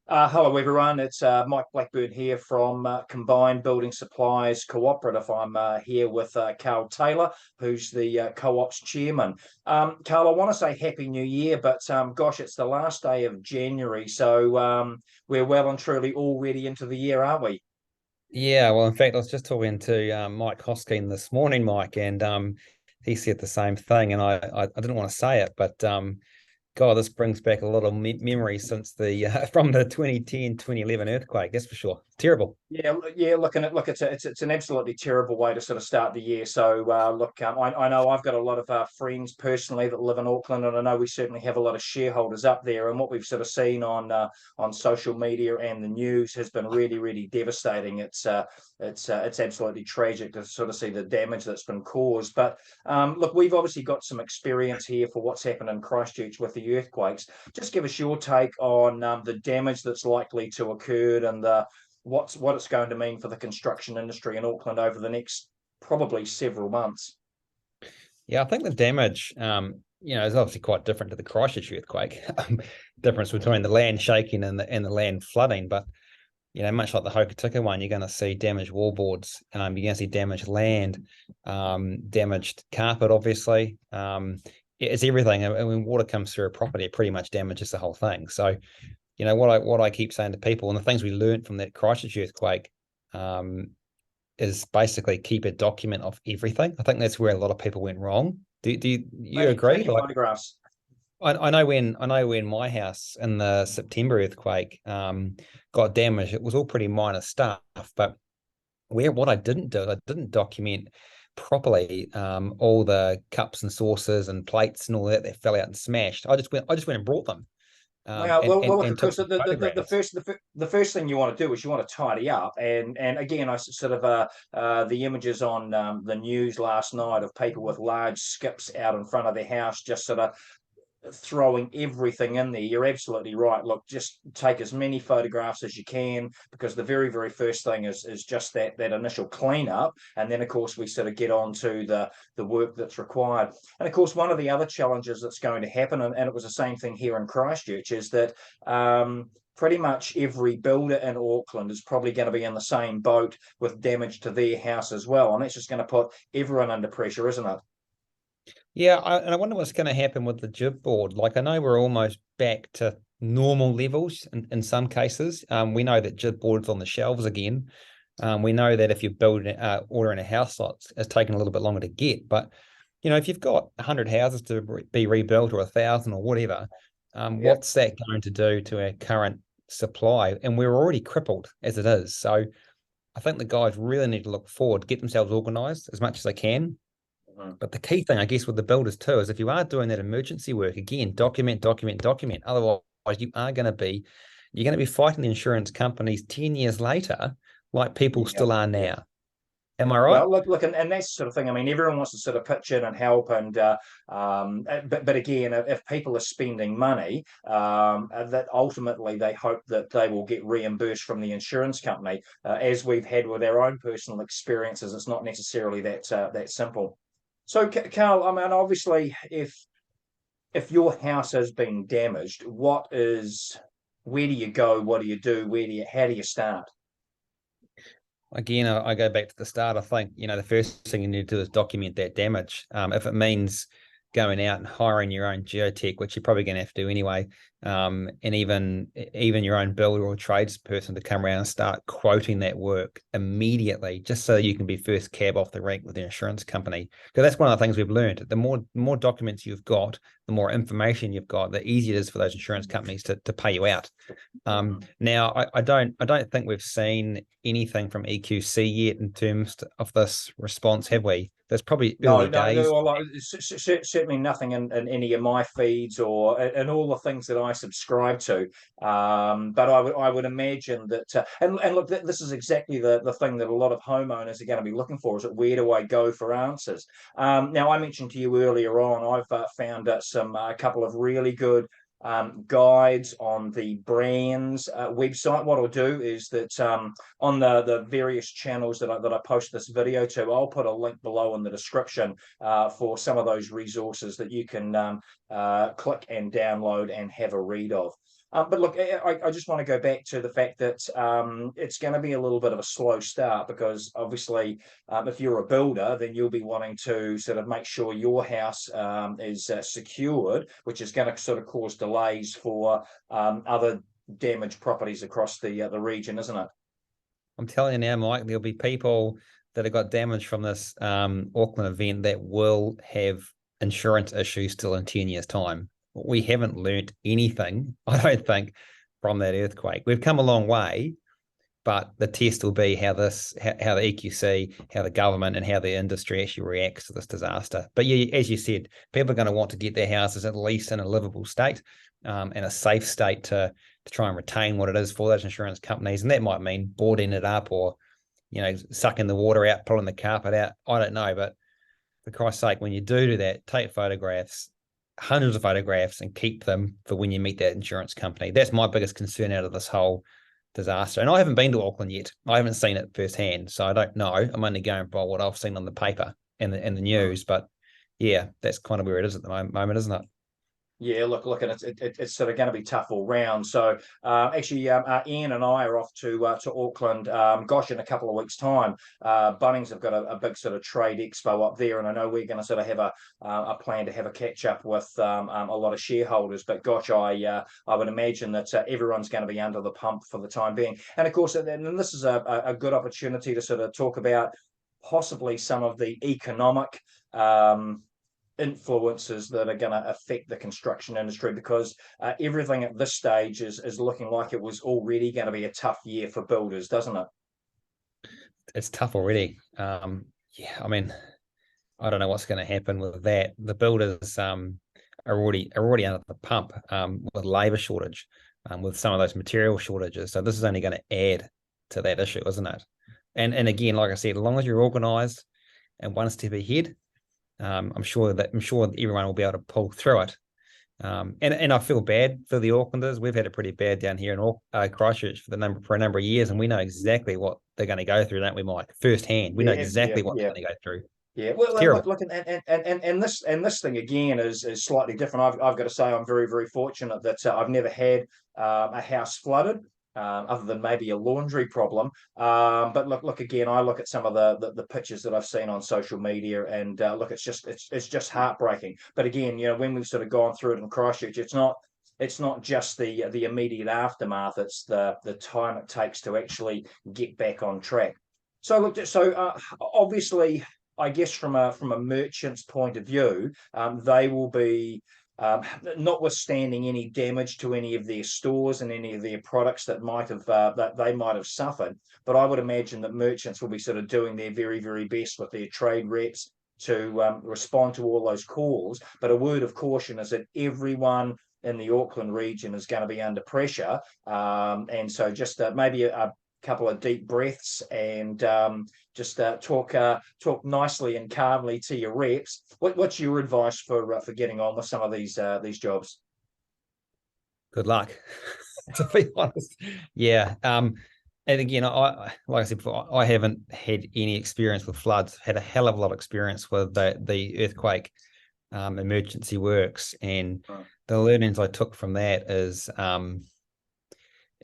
Hello everyone, it's Mike Blackburn here from Combined Building Supplies Co-operative. I'm here with Carl Taylor, who's the Co-op's chairman. Carl, I want to say Happy New Year, but gosh, it's the last day of January, so we're well and truly already into the year, aren't we? Yeah, well, in fact, I was just talking to Mike Hosking this morning, Mike, and he said the same thing. And I didn't want to say it, but God, this brings back a lot of memories since the from the 2010, 2011 earthquake. That's for sure. Terrible. Yeah. Look, it's an absolutely terrible way to sort of start the year. So look, I know I've got a lot of friends personally that live in Auckland, and I know we certainly have a lot of shareholders up there. And what we've sort of seen on social media and the news has been really, really devastating. It's absolutely tragic to sort of see the damage that's been caused. But look, we've obviously got some experience here for what's happened in Christchurch with the earthquakes. Just give us your take on the damage that's likely to occur and what it's going to mean for the construction industry in Auckland over the next probably several months. Yeah, I think the damage, is obviously quite different to the Christchurch earthquake. Difference between the land shaking and the land flooding, but much like the Hokitika one, you're going to see damaged wallboards. You're going to see damaged land, damaged carpet, obviously. It's everything. And when water comes through a property, it pretty much damages the whole thing. So, what I keep saying to people, and the things we learned from that Christchurch earthquake, is basically keep a document of everything. I think that's where a lot of people went wrong. Do you agree? Plenty of Like, photographs. I know when my house in the September earthquake got damaged, it was all pretty minor stuff. But what I didn't do, I didn't document properly all the cups and saucers and plates and all that fell out and smashed. I just went and brought them Well, and well, and well, look, of and took course, some photographs. the first thing you want to do is you want to tidy up, and again, I sort of the images on the news last night of people with large skips out in front of their house, just sort of throwing everything in there. You're absolutely right. Look, just take as many photographs as you can, because the very, very first thing is just that initial cleanup, and then of course we sort of get on to the work that's required. And of course, one of the other challenges that's going to happen, and it was the same thing here in Christchurch, is that pretty much every builder in Auckland is probably going to be in the same boat with damage to their house as well, and that's just going to put everyone under pressure, isn't it? Yeah, and I wonder what's going to happen with the jib board. Like, I know we're almost back to normal levels in some cases. We know that jib board's on the shelves again. We know that if you're building, ordering a house lot, it's taking a little bit longer to get. But if you've got 100 houses to be rebuilt, or 1,000 or whatever, Yeah. what's that going to do to our current supply? And we're already crippled as it is. So I think the guys really need to look forward, get themselves organised as much as they can. Mhm. But the key thing, I guess, with the builders too, is if you are doing that emergency work, again, document, document, document. Otherwise, you're going to be fighting the insurance companies 10 years later, like people Yeah. still are Yeah. now. Am I right? Well, look, and that's the sort of thing. I mean, everyone wants to sort of pitch in and help, and but again, if people are spending money, that ultimately they hope that they will get reimbursed from the insurance company. As we've had with our own personal experiences, it's not necessarily that simple. So, Carl, I mean, obviously, if your house has been damaged, where do you go? What do you do? How do you start? Again, I go back to the start. I think, the first thing you need to do is document that damage. If it means going out and hiring your own geotech, which you're probably going to have to do anyway, and even your own builder or tradesperson to come around and start quoting that work immediately, just so you can be first cab off the rank with the insurance company. Because that's one of the things we've learned. The more documents you've got, the more information you've got, the easier it is for those insurance companies to pay you out. Now, I don't think we've seen anything from EQC yet in terms of this response, have we? There's probably No, early no, no. days. Well, certainly nothing in any of my feeds or in all the things that I subscribe to. But I would imagine that, and look, this is exactly the thing that a lot of homeowners are going to be looking for: is that where do I go for answers? Now, I mentioned to you earlier on, I've found a couple of really good guides on the BRANZ website. What I'll do is that on the various channels that I post this video to, I'll put a link below in the description for some of those resources that you can click and download and have a read of. But look, I just want to go back to the fact that it's going to be a little bit of a slow start, because obviously if you're a builder, then you'll be wanting to sort of make sure your house is secured, which is going to sort of cause delays for other damaged properties across the region, isn't it? I'm telling you now, Mike, there'll be people that have got damage from this Auckland event that will have insurance issues still in 10 years' time. We haven't learnt anything, I don't think, from that earthquake. We've come a long way, but the test will be how the EQC, how the government, and how the industry actually reacts to this disaster. But yeah, as you said, people are going to want to get their houses at least in a livable state, and a safe state to try and retain what it is for those insurance companies. And that might mean boarding it up, or, sucking the water out, pulling the carpet out. I don't know, but for Christ's sake, when you do that, take photographs, hundreds of photographs, and keep them for when you meet that insurance company. That's my biggest concern out of this whole disaster. And I haven't been to Auckland yet. I haven't seen it firsthand, so I don't know. I'm only going by what I've seen on the paper and the news. But yeah, that's kind of where it is at the moment, isn't it? Yeah, look, and it's sort of going to be tough all round. So actually, Ian and I are off to Auckland. In a couple of weeks' time. Bunnings have got a big sort of trade expo up there, and I know we're going to sort of have a plan to have a catch up with a lot of shareholders. But I would imagine that everyone's going to be under the pump for the time being. And of course, and this is a good opportunity to sort of talk about possibly some of the economic influences that are going to affect the construction industry, because everything at this stage is looking like it was already going to be a tough year for builders, doesn't it? It's tough already. I mean, I don't know what's going to happen with that. The builders are already under the pump with labour shortage, with some of those material shortages. So this is only going to add to that issue, isn't it? And again, like I said, as long as you're organised and one step ahead, I'm sure everyone will be able to pull through it. And I feel bad for the Aucklanders. We've had it pretty bad down here in Christchurch for a number of years, and we know exactly what they're going to go through, don't we, Mike? Firsthand, we know exactly what they're going to go through. Yeah, well, look, and this thing again is slightly different. I've got to say, I'm very, very fortunate that I've never had a house flooded. Other than maybe a laundry problem. But look again. I look at some of the pictures that I've seen on social media, and look, it's just heartbreaking. But again, when we've sort of gone through it in Christchurch, it's not just the immediate aftermath. It's the time it takes to actually get back on track. So look, obviously, I guess from a merchant's point of view, they will be. Notwithstanding any damage to any of their stores and any of their products that they might have suffered, but I would imagine that merchants will be sort of doing their very, very best with their trade reps to respond to all those calls. But a word of caution is that everyone in the Auckland region is going to be under pressure, and so just maybe a couple of deep breaths and just talk nicely and calmly to your reps. What's your advice for getting on with some of these jobs? Good luck, to be honest. Yeah. And again, I like I said before, I haven't had any experience with floods. Had a hell of a lot of experience with the earthquake emergency works, and the learnings I took from that is. And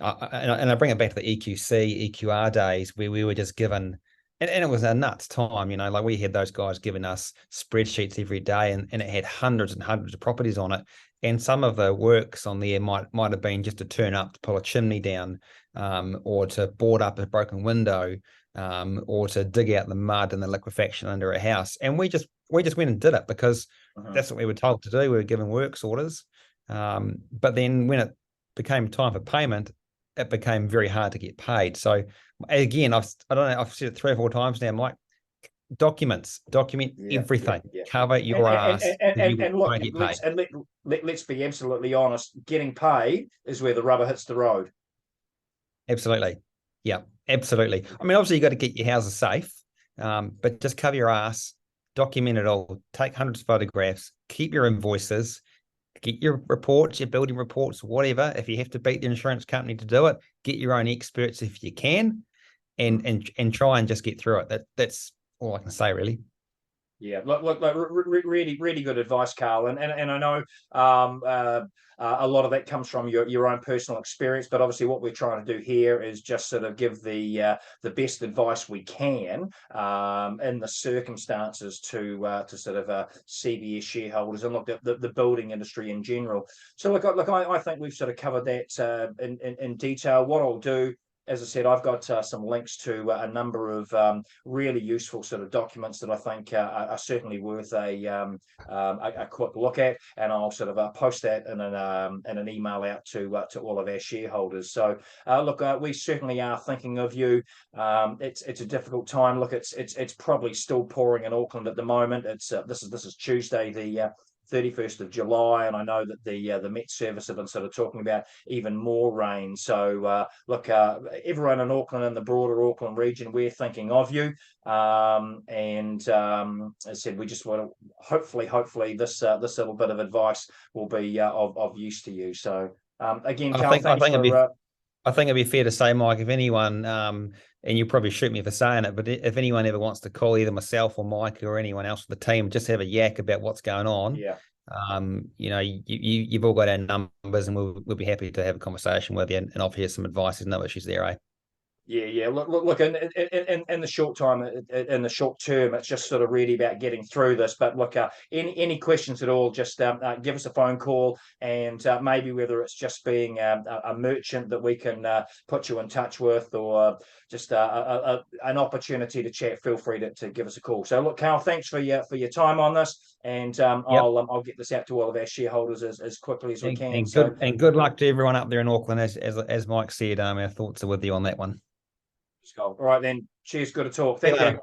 I bring it back to the EQC, EQR days where we were just given, and it was a nuts time, like we had those guys giving us spreadsheets every day, and it had hundreds and hundreds of properties on it. And some of the works on there might have been just to turn up to pull a chimney down, or to board up a broken window, or to dig out the mud and the liquefaction under a house. And we just went and did it because that's what we were told to do. We were given works orders. But then when it became time for payment, it became very hard to get paid. So again, I've said it 3 or 4 times now, Mike. Document everything. Yeah. Cover your ass. And look, let's be absolutely honest. Getting paid is where the rubber hits the road. Absolutely. Yeah, absolutely. I mean, obviously you got to get your houses safe, but just cover your ass, document it all, take hundreds of photographs, keep your invoices, get your reports, your building reports, whatever. If you have to beat the insurance company to do it, get your own experts if you can, and try and just get through it. That's all I can say, really. Yeah, look, really, really good advice, Carl. And I know a lot of that comes from your own personal experience, but obviously what we're trying to do here is just sort of give the best advice we can in the circumstances to sort of CBS shareholders and look at the building industry in general. So look, I think we've sort of covered that in detail. What I'll do, as I said, I've got some links to a number of really useful sort of documents that I think are certainly worth a quick look at, and I'll sort of post that in an email out to all of our shareholders. So look, we certainly are thinking of you. It's a difficult time. Look, it's probably still pouring in Auckland at the moment. This is Tuesday, the 31st of July, and I know that the Met Service have been sort of talking about even more rain. So look, everyone in Auckland and the broader Auckland region, we're thinking of you. As I said, we just want to hopefully this little bit of advice will be of use to you. So again, Carl, thanks for. I think it'd be fair to say, Mike, if anyone, and you probably shoot me for saying it, but if anyone ever wants to call either myself or Mike or anyone else from the team, just have a yak about what's going on. Yeah. You've all got our numbers, and we'll be happy to have a conversation with you and offer you some advice. There's no issues there, eh? Yeah. Look. In the short time, in the short term, it's just sort of really about getting through this. But look, any questions at all, just give us a phone call, and maybe whether it's just being a merchant that we can put you in touch with, or just an opportunity to chat, feel free to give us a call. So look, Carl, thanks for your time on this, and I'll get this out to all of our shareholders as quickly as we can. And good luck to everyone up there in Auckland. As Mike said, our thoughts are with you on that one. All right then. Cheers. Good to talk. Thank you.